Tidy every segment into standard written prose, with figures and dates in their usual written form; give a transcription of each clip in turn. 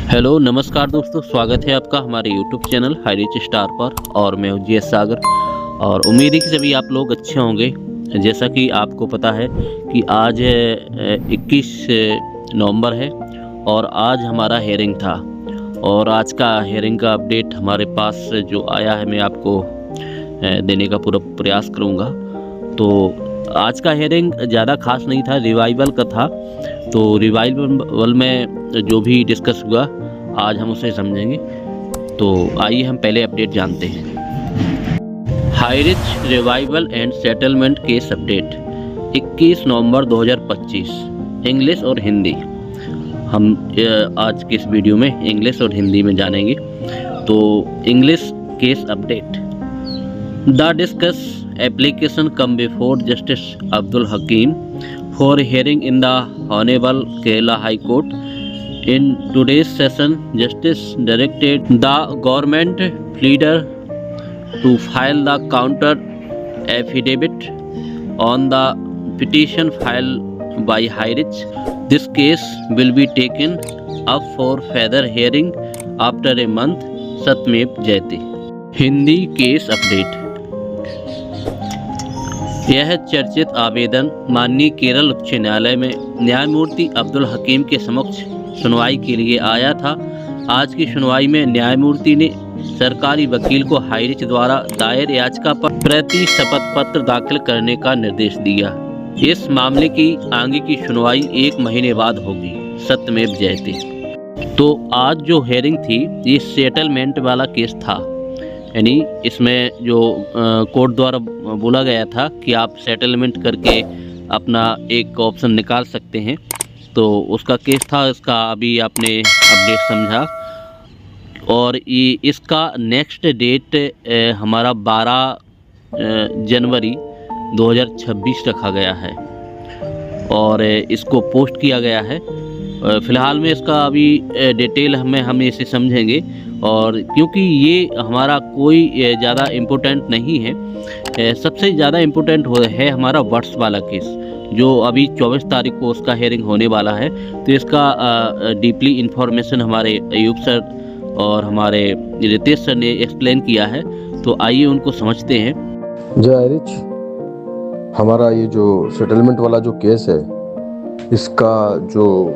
Hello नमस्कार दोस्तों, स्वागत है आपका हमारे YouTube channel high rich star पर। और मैं हूं जी एस सागर और उम्मीद है कि सभी आप लोग अच्छे होंगे। जैसा कि आपको पता है कि आज 21 नवंबर है और आज हमारा हेयरिंग था। और आज का हेयरिंग का अपडेट हमारे पास जो आया है मैं आपको देने का पूरा प्रयास करूँगा। तो आज का हेयरिंग ज़्यादा खास नहीं था, रिवाइवल का था। तो रिवाइवल में जो भी डिस्कस हुआ आज हम उसे समझेंगे। तो आइए हम पहले अपडेट जानते हैं। High rich revival and settlement case update 21 November 2025 English और हिंदी। हम आज के इस वीडियो में इंग्लिश और हिंदी में जानेंगे। तो English case update. The discuss application come before Justice Abdul Hakim for hearing in the Honorable Kerala High Court. In today's session, Justice directed the government pleader to file the counter affidavit on the petition filed by High Rich. This case will be taken up for further hearing after a month. सत्यमेव जयते। Hindi case update. यह चर्चित आवेदन माननीय केरल उच्च न्यायालय में न्यायमूर्ति अब्दुल हकीम के समक्ष सुनवाई के लिए आया था। आज की सुनवाई में न्यायमूर्ति ने सरकारी वकील को हाई रिच द्वारा दायर याचिका पर प्रति शपथ पत्र दाखिल करने का निर्देश दिया। इस मामले की आगे की सुनवाई 1 महीने बाद होगी। सत्यमेव जयते। तो आज जो हेयरिंग थी ये सेटलमेंट वाला केस था, यानी इसमें जो कोर्ट द्वारा बोला गया था कि आप सेटलमेंट करके अपना एक ऑप्शन निकाल सकते हैं, तो उसका केस था। इसका अभी आपने अपडेट समझा। और ये इसका नेक्स्ट डेट हमारा 12 जनवरी 2026 रखा गया है और इसको पोस्ट किया गया है। फ़िलहाल में इसका अभी डिटेल हम इसे समझेंगे। और क्योंकि ये हमारा कोई ज़्यादा इम्पोर्टेंट नहीं है, सबसे ज़्यादा इम्पोर्टेंट है हमारा वर्ड्स वाला केस जो अभी 24 तारीख को उसका हेयरिंग होने वाला है। तो इसका डीपली इन्फॉर्मेशन हमारे अयूब सर और हमारे रितेश सर ने एक्सप्लेन किया है। तो आइए उनको समझते हैं। जय रिच, हमारा ये जो सेटलमेंट वाला जो केस है इसका जो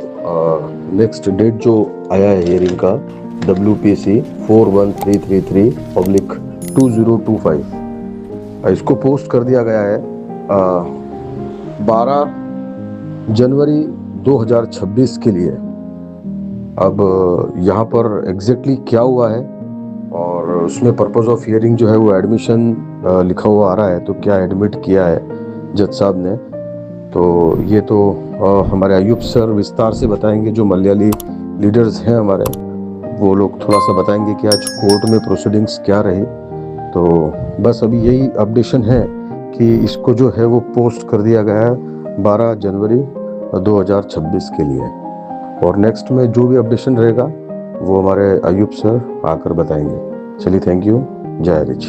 नेक्स्ट डेट जो आया है हेयरिंग का WPC 41333/2025 इसको पोस्ट कर दिया गया है 12 जनवरी 2026 के लिए। अब यहाँ पर एग्जैक्टली क्या हुआ है और उसमें पर्पस ऑफ हियरिंग जो है वो एडमिशन लिखा हुआ आ रहा है। तो क्या एडमिट किया है जज साहब ने, तो ये तो हमारे अयूब सर विस्तार से बताएंगे। जो मलयाली लीडर्स हैं हमारे, वो लोग थोड़ा सा बताएंगे कि आज कोर्ट में प्रोसीडिंग्स क्या रही। तो बस अभी यही अपडेशन है कि इसको जो है वो पोस्ट कर दिया गया है 12 जनवरी 2026 के लिए। और नेक्स्ट में जो भी अपडेशन रहेगा वो हमारे अयूब सर आकर बताएंगे। चलिए, थैंक यू। जय रिच।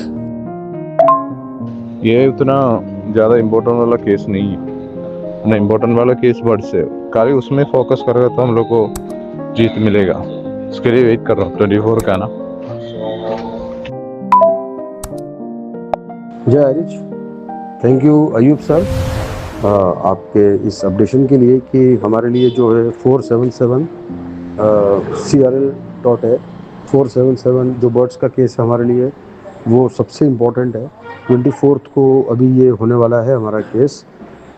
ये उतना ज़्यादा इम्पोर्टेंट वाला केस नहीं है ना, इम्पोर्टेंट वाला केस वर्ड से खाली उसमें फोकस करेगा तो हम लोग को जीत मिलेगा। उसके लिए वेट कर रहा हूँ 24 का ना। जय rich, thank you Ayub sir आपके इस अपडेशन के लिए कि हमारे लिए जो है 477 CRL डॉट है 477 जो बर्ड्स का केस हमारे लिए वो सबसे इम्पोर्टेंट है। 24 को अभी ये होने वाला है हमारा केस।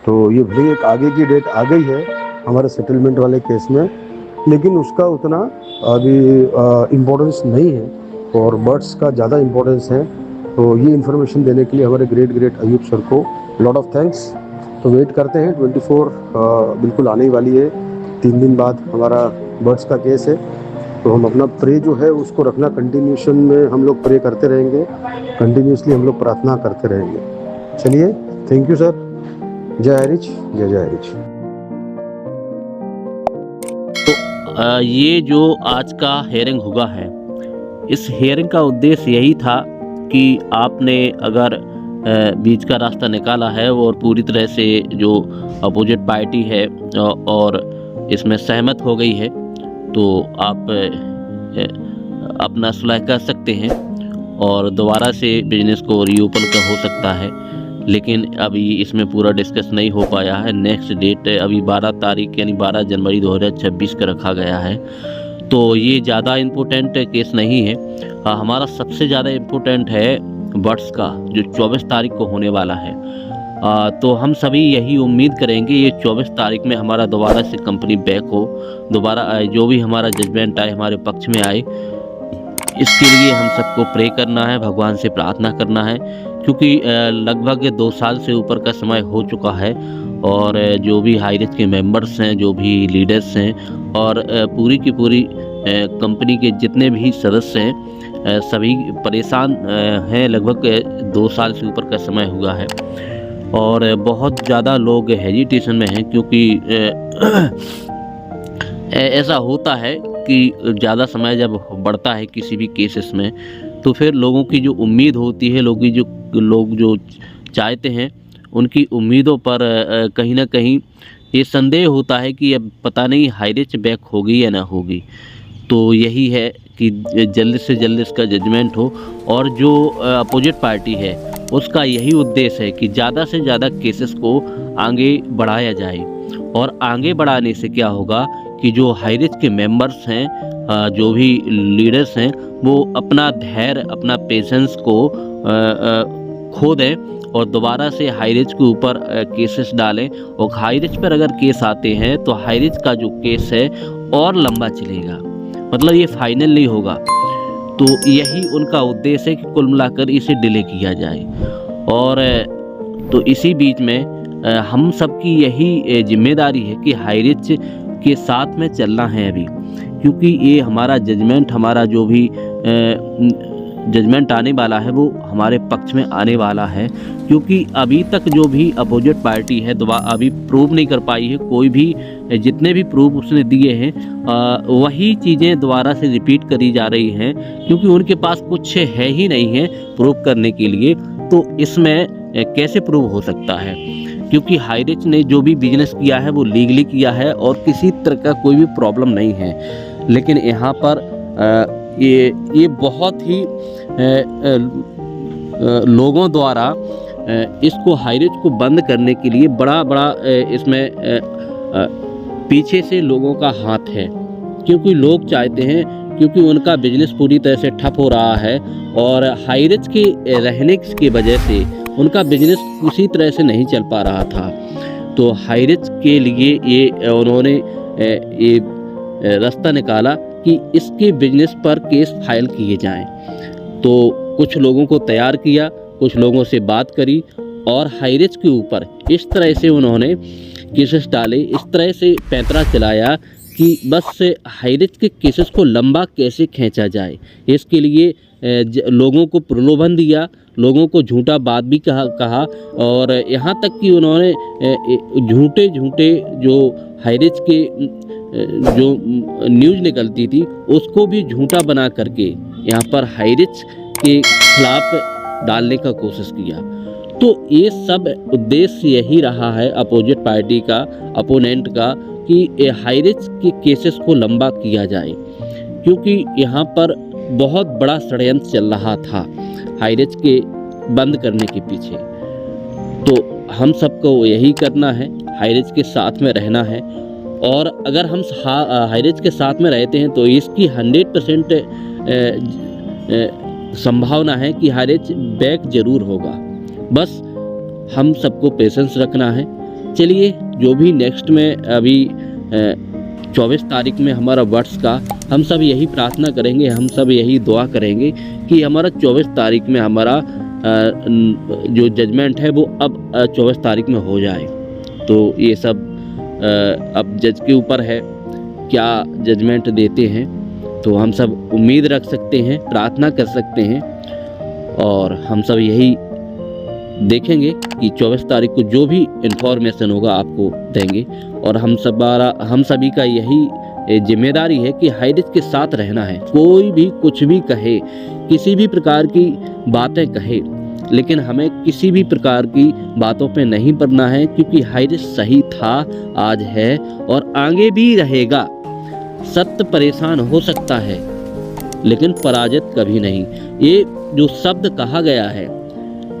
तो ये भले एक आगे की डेट आ गई है हमारे सेटलमेंट वाले केस में, लेकिन उसका उतना अभी इम्पोर्टेंस नहीं है और बर्ड्स का ज़्यादा इम्पोर्टेंस है। तो ये इन्फॉर्मेशन देने के लिए हमारे ग्रेट अयूब सर को लॉट ऑफ थैंक्स। तो वेट करते हैं 24 बिल्कुल आने ही वाली है। 3 दिन बाद हमारा बर्ड्स का केस है। तो हम अपना प्रे जो है उसको रखना, कंटिन्यूशन में हम लोग प्रे करते रहेंगे, कंटिन्यूसली हम लोग प्रार्थना करते रहेंगे। चलिए, थैंक यू सर। जय रिच, जय रिच। तो ये जो आज का हेयरिंग हुआ है, इस हेयरिंग का उद्देश्य यही था कि आपने अगर बीच का रास्ता निकाला है और पूरी तरह से जो अपोजिट पार्टी है और इसमें सहमत हो गई है, तो आप अपना सुलह कर सकते हैं और दोबारा से बिजनेस को रीओपन का हो सकता है। लेकिन अभी इसमें पूरा डिस्कस नहीं हो पाया है। नेक्स्ट डेट अभी 12 तारीख यानी 12 जनवरी 2026 का रखा गया है। तो ये ज़्यादा इम्पोर्टेंट केस नहीं है। हमारा सबसे ज़्यादा इम्पोर्टेंट है वर्ष का जो 24 तारीख को होने वाला है। तो हम सभी यही उम्मीद करेंगे ये 24 तारीख में हमारा दोबारा से कंपनी बैक हो, दोबारा जो भी हमारा जजमेंट आए हमारे पक्ष में आए। इसके लिए हम सबको प्रे करना है, भगवान से प्रार्थना करना है, क्योंकि लगभग 2 साल से ऊपर का समय हो चुका है और जो भी हाई रिस्क के मेंबर्स हैं, जो भी लीडर्स हैं और पूरी की पूरी कंपनी के जितने भी सदस्य हैं सभी परेशान हैं। लगभग 2 साल से ऊपर का समय हुआ है और बहुत ज़्यादा लोग हेजिटेशन में हैं, क्योंकि ऐसा होता है कि ज़्यादा समय जब बढ़ता है किसी भी केसेस में तो फिर लोगों की जो उम्मीद होती है, लोग जो चाहते हैं उनकी उम्मीदों पर कहीं ना कहीं ये संदेह होता है कि अब पता नहीं हाई रिस्क बैक होगी या ना होगी। तो यही है कि जल्द से जल्द इसका जजमेंट हो और जो अपोजिट पार्टी है उसका यही उद्देश्य है कि ज़्यादा से ज़्यादा केसेस को आगे बढ़ाया जाए। और आगे बढ़ाने से क्या होगा कि जो हाई रिस्क के मेंबर्स हैं, जो भी लीडर्स हैं, वो अपना धैर्य, अपना पेशेंस को खो दें और दोबारा से हाई रिस्क के ऊपर केसेस डालें। और हाई रिस्क पर अगर केस आते हैं तो हाई रिस्क का जो केस है और लंबा चलेगा, मतलब ये फाइनल नहीं होगा। तो यही उनका उद्देश्य है कि कुल मिलाकर इसे डिले किया जाए। और तो इसी बीच में हम सबकी यही जिम्मेदारी है कि हाई रिस्क के साथ में चलना है अभी, क्योंकि ये हमारा जजमेंट, हमारा जो भी जजमेंट आने वाला है वो हमारे पक्ष में आने वाला है। क्योंकि अभी तक जो भी अपोजिट पार्टी है अभी प्रूव नहीं कर पाई है, कोई भी जितने भी प्रूफ उसने दिए हैं वही चीज़ें दोबारा से रिपीट करी जा रही हैं, क्योंकि उनके पास कुछ है ही नहीं है प्रूव करने के लिए। तो इसमें कैसे प्रूव हो सकता है, क्योंकि हाई रिस्क ने जो भी बिजनेस किया है वो लीगली किया है और किसी तरह का कोई भी प्रॉब्लम नहीं है। लेकिन यहाँ पर ये बहुत ही लोगों द्वारा इसको हाई रिस्क को बंद करने के लिए बड़ा इसमें पीछे से लोगों का हाथ है, क्योंकि लोग चाहते हैं, क्योंकि उनका बिजनेस पूरी तरह से ठप हो रहा है और हाई रिस्क के रहने की वजह से उनका बिजनेस उसी तरह से नहीं चल पा रहा था। तो हाई रिस्क के लिए ये उन्होंने ये रास्ता निकाला कि इसके बिजनेस पर केस फाइल किए जाएं। तो कुछ लोगों को तैयार किया, कुछ लोगों से बात करी और हाई रिस्क के ऊपर इस तरह से उन्होंने केसेस डाले, इस तरह से पैंतरा चलाया कि बस हाई रिस्क के केसेस को लंबा कैसे खींचा जाए। इसके लिए लोगों को प्रलोभन दिया, लोगों को झूठा बात भी कहा और यहाँ तक कि उन्होंने झूठे जो हाई रिस्क के जो न्यूज़ निकलती थी उसको भी झूठा बना करके यहाँ पर हाई रिस्क के खिलाफ डालने का कोशिश किया। तो ये सब उद्देश्य यही रहा है अपोजिट पार्टी का, अपोनेंट का, कि हाई रिस्क के केसेस को लंबा किया जाए, क्योंकि यहाँ पर बहुत बड़ा षड्यंत्र चल रहा था हाई रिस्क के बंद करने के पीछे। तो हम सबको यही करना है, हाई रिस्क के साथ में रहना है। और अगर हम हाई रिस्क के साथ में रहते हैं तो इसकी 100% संभावना है कि हाई रिस्क बैक जरूर होगा। बस हम सबको पेशेंस रखना है। चलिए, जो भी नेक्स्ट में अभी 24 तारीख में हमारा वर्ष का, हम सब यही प्रार्थना करेंगे, हम सब यही दुआ करेंगे कि हमारा 24 तारीख में हमारा जो जजमेंट है वो अब 24 तारीख में हो जाए। तो ये सब अब जज के ऊपर है क्या जजमेंट देते हैं। तो हम सब उम्मीद रख सकते हैं, प्रार्थना कर सकते हैं और हम सब यही देखेंगे कि 24 तारीख को जो भी इन्फॉर्मेशन होगा आपको देंगे। और हम सभी का यही जिम्मेदारी है कि हाई रिस्क के साथ रहना है। कोई भी कुछ भी कहे, किसी भी प्रकार की बातें कहे, लेकिन हमें किसी भी प्रकार की बातों पे नहीं पड़ना है, क्योंकि हाई रिस्क सही था, आज है और आगे भी रहेगा। सत्य परेशान हो सकता है लेकिन पराजित कभी नहीं। ये जो शब्द कहा गया है,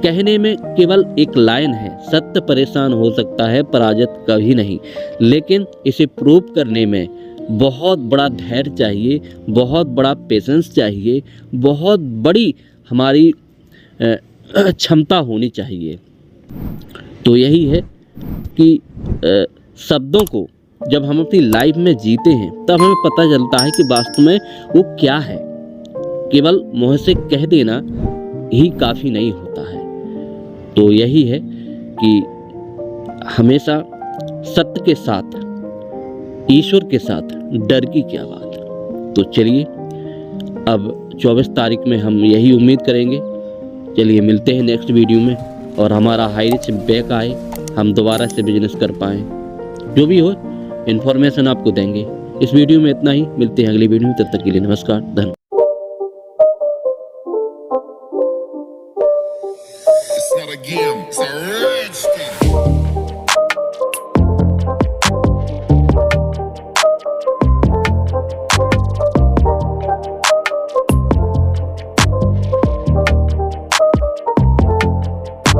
कहने में केवल एक लाइन है, सत्य परेशान हो सकता है, पराजित कभी नहीं। लेकिन इसे प्रूव करने में बहुत बड़ा धैर्य चाहिए, बहुत बड़ा पेशेंस चाहिए, बहुत बड़ी हमारी क्षमता होनी चाहिए। तो यही है कि शब्दों को जब हम अपनी लाइफ में जीते हैं तब हमें पता चलता है कि वास्तव में वो क्या है। केवल मुँह से कह देना ही काफ़ी नहीं होता है। तो यही है कि हमेशा सत्य के साथ, ईश्वर के साथ डर की क्या बात। तो चलिए, अब 24 तारीख में हम यही उम्मीद करेंगे। चलिए मिलते हैं नेक्स्ट वीडियो में, और हमारा हाई रिच बैक आए, हम दोबारा से बिजनेस कर पाएँ। जो भी हो इन्फॉर्मेशन आपको देंगे। इस वीडियो में इतना ही, मिलते हैं अगली वीडियो में। तब तक के लिए नमस्कार, धन्यवाद। It's not a game, it's a rich thing.